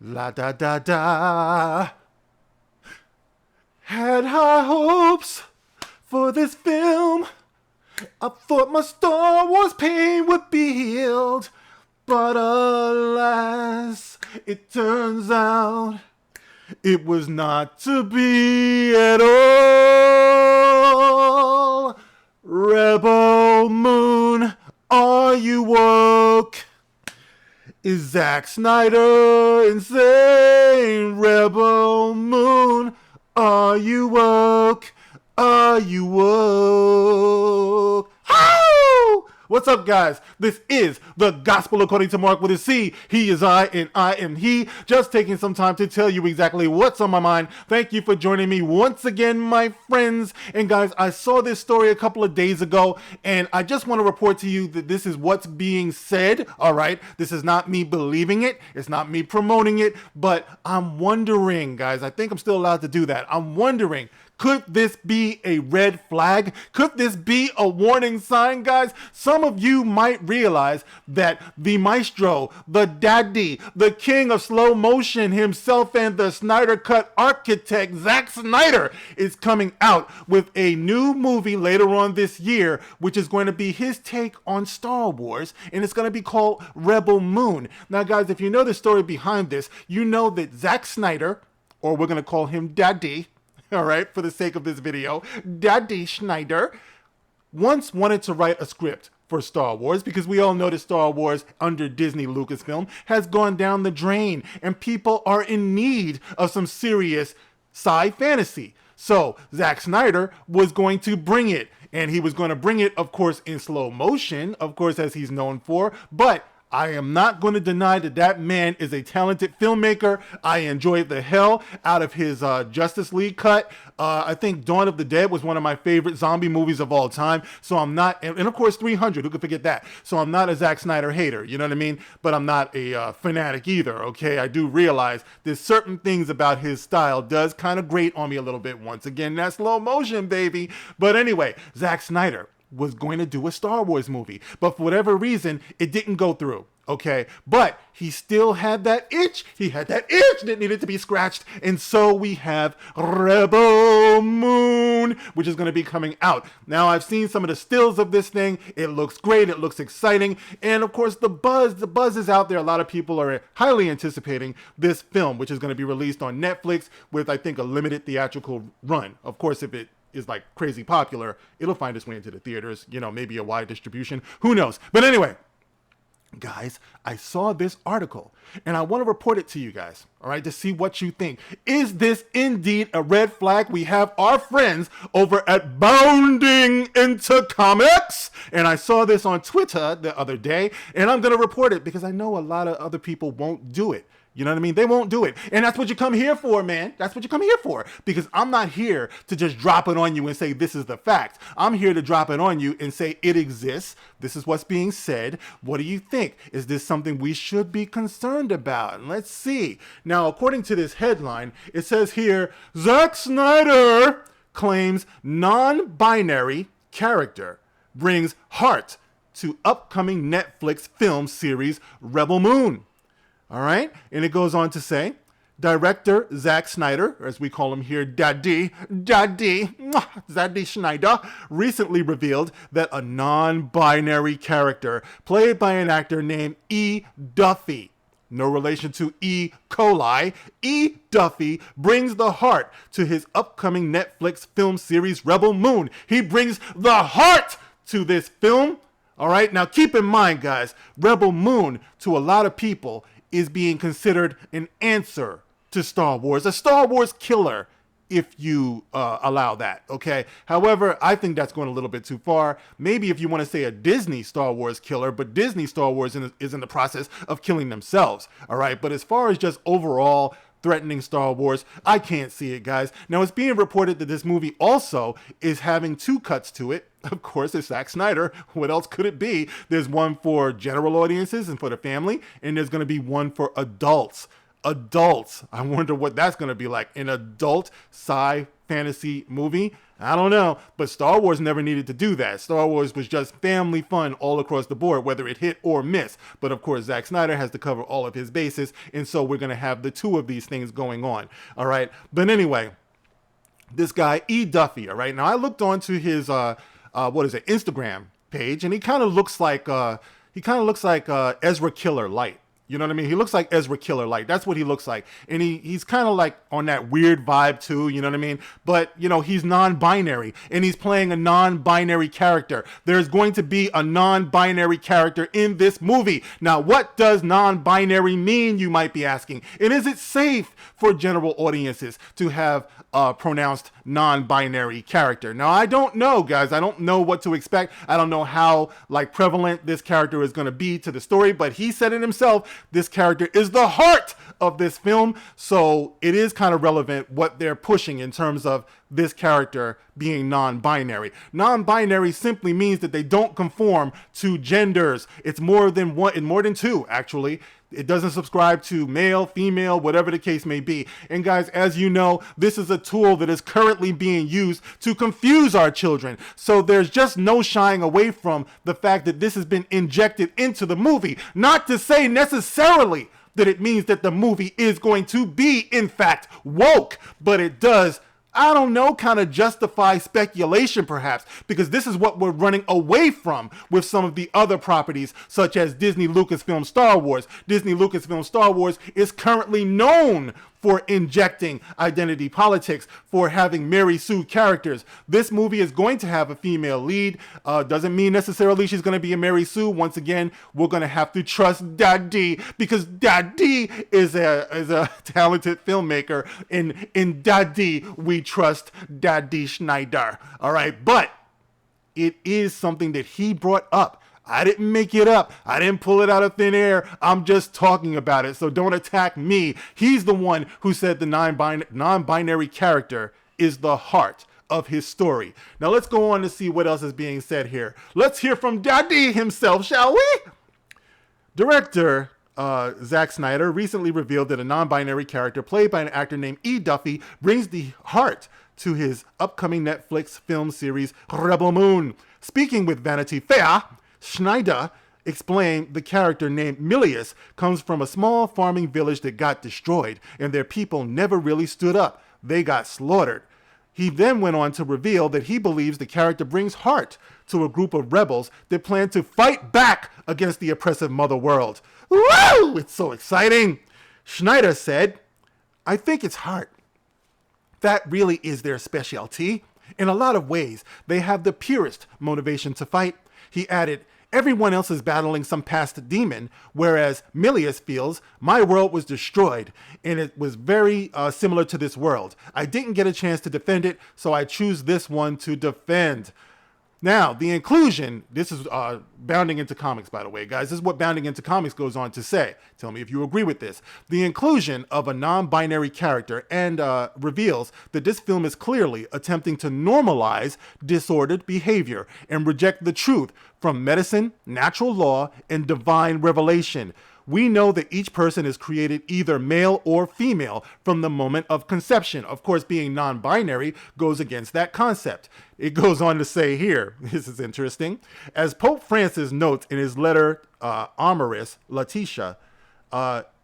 La da da da. Had high hopes for this film. I thought my Star Wars pain would be healed. But alas, it turns out it was not to be at all. Rebel Moon, are you woke? Is Zack Snyder insane? Rebel Moon, are you woke? Are you woke? Ow! What's up, guys? This is the Gospel According to Mark with a C. He is I, and I am he. Just taking some time to tell you exactly what's on my mind. Thank you for joining me once again, my friends. And guys, I saw this story a couple of days ago, and I just want to report to you that this is what's being said, all right? This is not me believing it. It's not me promoting it, but I'm wondering, guys, I think I'm still allowed to do that. I'm wondering, could this be a red flag? Could this be a warning sign, guys? Some of you might realize that the maestro, the daddy, the king of slow motion himself, and the Snyder Cut architect, Zack Snyder, is coming out with a new movie later on this year, which is going to be his take on Star Wars, and it's going to be called Rebel Moon. Now, guys, if you know the story behind this, you know that Zack Snyder, or we're going to call him Daddy, all right, for the sake of this video, Daddy Snyder once wanted to write a script for Star Wars, because we all know that Star Wars under Disney Lucasfilm has gone down the drain and people are in need of some serious sci fantasy. So Zack Snyder was going to bring it, and he was going to bring it, of course, in slow motion, of course, as he's known for, but I am not going to deny that that man is a talented filmmaker. I enjoyed the hell out of his Justice League cut. I think Dawn of the Dead was one of my favorite zombie movies of all time. So I'm not, and of course 300, who could forget that? So I'm not a Zack Snyder hater, you know what I mean? But I'm not a fanatic either, okay? I do realize there's certain things about his style does kind of grate on me a little bit. Once again, that slow motion, baby. But anyway, Zack Snyder was going to do a Star Wars movie, but for whatever reason, it didn't go through, okay? But he still had that itch. He had that itch that needed to be scratched, and so we have Rebel Moon, which is going to be coming out. Now, I've seen some of the stills of this thing. It looks great. It looks exciting, and of course, the buzz is out there. A lot of people are highly anticipating this film, which is going to be released on Netflix with, I think, a limited theatrical run. Of course, if it is like crazy popular, it'll find its way into the theaters, you know, maybe a wide distribution, who knows? But anyway, guys, I saw this article and I want to report it to you guys, all right, to see what you think. Is this indeed a red flag? We have our friends over at Bounding Into Comics, and I saw this on Twitter the other day, and I'm going to report it because I know a lot of other people won't do it. You know what I mean? They won't do it. And that's what you come here for, man. That's what you come here for. Because I'm not here to just drop it on you and say, this is the fact. I'm here to drop it on you and say, it exists. This is what's being said. What do you think? Is this something we should be concerned about? And let's see. Now, according to this headline, it says here, Zack Snyder claims non-binary character brings heart to upcoming Netflix film series Rebel Moon. All right, and it goes on to say, director Zack Snyder, or as we call him here, Daddy Snyder, recently revealed that a non-binary character played by an actor named E. Duffy, no relation to E. coli, E. Duffy brings the heart to his upcoming Netflix film series Rebel Moon. He brings the heart to this film. All right, now keep in mind, guys, Rebel Moon, to a lot of people, is being considered an answer to Star Wars, a Star Wars killer, if you allow that, okay? However, I think that's going a little bit too far. Maybe if you want to say a Disney Star Wars killer, but Disney Star Wars is in the process of killing themselves, all right? But as far as just overall threatening Star Wars, I can't see it, guys. Now, it's being reported that this movie also is having two cuts to it. Of course, it's Zack Snyder. What else could it be? There's one for general audiences and for the family, and there's going to be one for adults. I wonder what that's going to be like. An adult sci fantasy movie? I don't know, but Star Wars never needed to do that. Star Wars was just family fun all across the board, whether it hit or miss. But of course, Zack Snyder has to cover all of his bases, and so we're going to have the two of these things going on. All right, but anyway, this guy E. Duffy. All right, now I looked onto his Instagram page, and he kind of looks like Ezra Killer Light. You know what I mean? He looks like Ezra Killer Light. That's what he looks like. And he's kind of like on that weird vibe too, you know what I mean? But, you know, he's non-binary and he's playing a non-binary character. There's going to be a non-binary character in this movie. Now, what does non-binary mean, you might be asking? And is it safe for general audiences to have a pronounced non-binary character? Now, I don't know, guys. I don't know what to expect. I don't know how like prevalent this character is going to be to the story, but he said it himself. This character is the heart of this film, so it is kind of relevant what they're pushing in terms of this character being non-binary. Non-binary simply means that they don't conform to genders. It's more than one, and more than two, actually. It doesn't subscribe to male, female, whatever the case may be. And guys, as you know, this is a tool that is currently being used to confuse our children. So there's just no shying away from the fact that this has been injected into the movie. Not to say necessarily that it means that the movie is going to be, in fact, woke, but it does, I don't know, kind of justify speculation perhaps, because this is what we're running away from with some of the other properties such as Disney Lucasfilm Star Wars. Disney Lucasfilm Star Wars is currently known for injecting identity politics, for having Mary Sue characters. This movie is going to have a female lead. Doesn't mean necessarily she's going to be a Mary Sue. Once again, we're going to have to trust Daddy, because Daddy is a talented filmmaker. In Daddy, we trust Daddy Snyder. All right, but it is something that he brought up. I didn't make it up. I didn't pull it out of thin air. I'm just talking about it. So don't attack me. He's the one who said the non-binary character is the heart of his story. Now let's go on to see what else is being said here. Let's hear from Daddy himself, shall we? Director Zack Snyder recently revealed that a non-binary character played by an actor named E. Duffy brings the heart to his upcoming Netflix film series Rebel Moon. Speaking with Vanity Fair, Snyder explained the character named Milius comes from a small farming village that got destroyed, and their people never really stood up. They got slaughtered. He then went on to reveal that he believes the character brings heart to a group of rebels that plan to fight back against the oppressive mother world. Woo! It's so exciting. Snyder said, I think it's heart. That really is their specialty. In a lot of ways, they have the purest motivation to fight. He added, everyone else is battling some past demon, whereas Milius feels, my world was destroyed, and it was very similar to this world. I didn't get a chance to defend it, so I choose this one to defend. Now, the inclusion, this is Bounding Into Comics, by the way, guys. This is what Bounding Into Comics goes on to say. Tell me if you agree with this. The inclusion of a non-binary character and reveals that this film is clearly attempting to normalize disordered behavior and reject the truth from medicine, natural law, and divine revelation. We know that each person is created either male or female from the moment of conception. Of course, being non-binary goes against that concept. It goes on to say here, this is interesting, as Pope Francis notes in his letter Amoris Laetitia,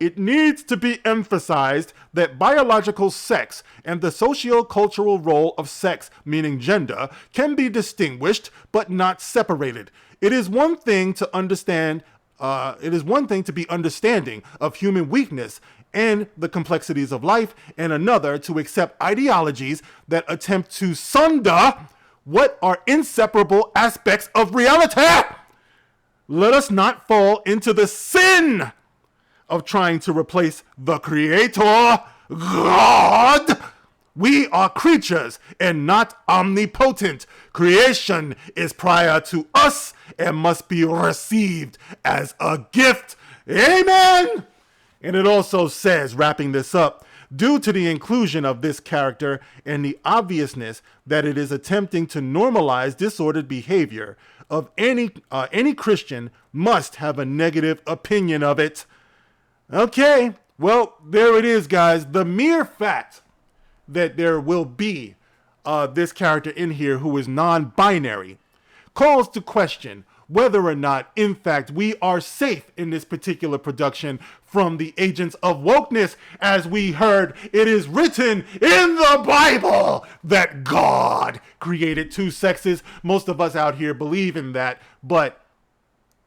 it needs to be emphasized that biological sex and the socio-cultural role of sex, meaning gender, can be distinguished but not separated. It is one thing to understand to be understanding of human weakness and the complexities of life, and another to accept ideologies that attempt to sunder what are inseparable aspects of reality. Let us not fall into the sin of trying to replace the Creator, God. We are creatures and not omnipotent. Creation is prior to us and must be received as a gift. Amen. And it also says, wrapping this up, due to the inclusion of this character and the obviousness that it is attempting to normalize disordered behavior of any Christian must have a negative opinion of it. Okay, well, there it is, guys. The mere fact that there will be this character in here who is non-binary, calls to question whether or not, in fact, we are safe in this particular production from the agents of wokeness. As we heard, it is written in the Bible that God created two sexes. Most of us out here believe in that, but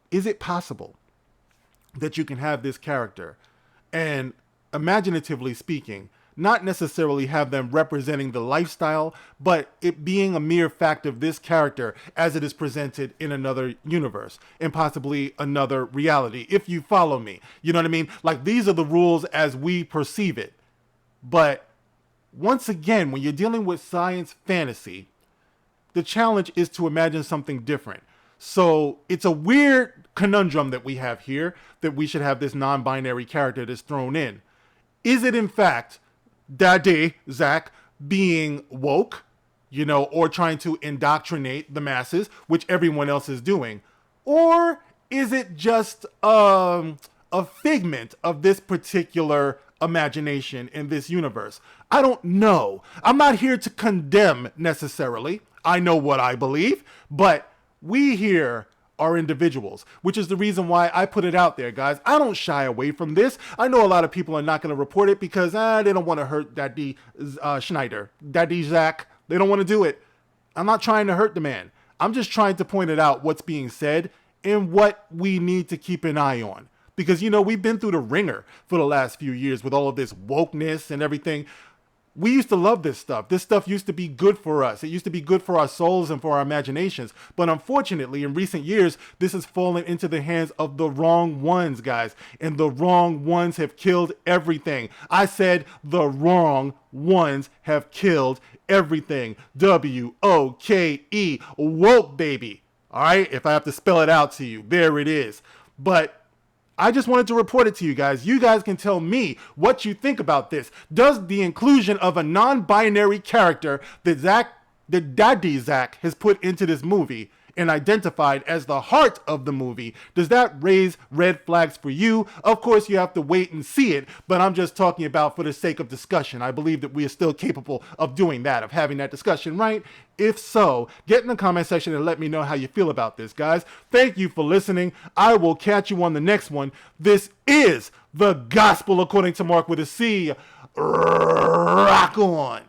is it possible that you can have this character and, imaginatively speaking, not necessarily have them representing the lifestyle, but it being a mere fact of this character as it is presented in another universe and possibly another reality, if you follow me? You know what I mean? Like, these are the rules as we perceive it. But once again, when you're dealing with science fantasy, the challenge is to imagine something different. So it's a weird conundrum that we have here, that we should have this non-binary character that's thrown in. Is it in fact Daddy Zack being woke, you know, or trying to indoctrinate the masses, which everyone else is doing? Or is it just a figment of this particular imagination in this universe? I don't know. I'm not here to condemn necessarily. I know what I believe, but we here are individuals, which is the reason why I put it out there, guys. I don't shy away from this. I know a lot of people are not going to report it because they don't want to hurt Daddy Snyder, Daddy Zack. They don't want to do it. I'm not trying to hurt the man. I'm just trying to point it out what's being said and what we need to keep an eye on. Because, you know, we've been through the ringer for the last few years with all of this wokeness and everything. We used to love this stuff. This stuff used to be good for us. It used to be good for our souls and for our imaginations. But unfortunately, in recent years, this has fallen into the hands of the wrong ones, guys. And the wrong ones have killed everything. I said the wrong ones have killed everything. W-O-K-E. Woke, baby. All right? If I have to spell it out to you, there it is. But I just wanted to report it to you guys. You guys can tell me what you think about this. Does the inclusion of a non-binary character that Daddy Zack has put into this movie and identified as the heart of the movie, does that raise red flags for you? Of course, you have to wait and see it, but I'm just talking about for the sake of discussion. I believe that we are still capable of doing that, of having that discussion, right? If so, get in the comment section and let me know how you feel about this, guys. Thank you for listening. I will catch you on the next one. This is The Gospel According to Mark with a C. Rock on.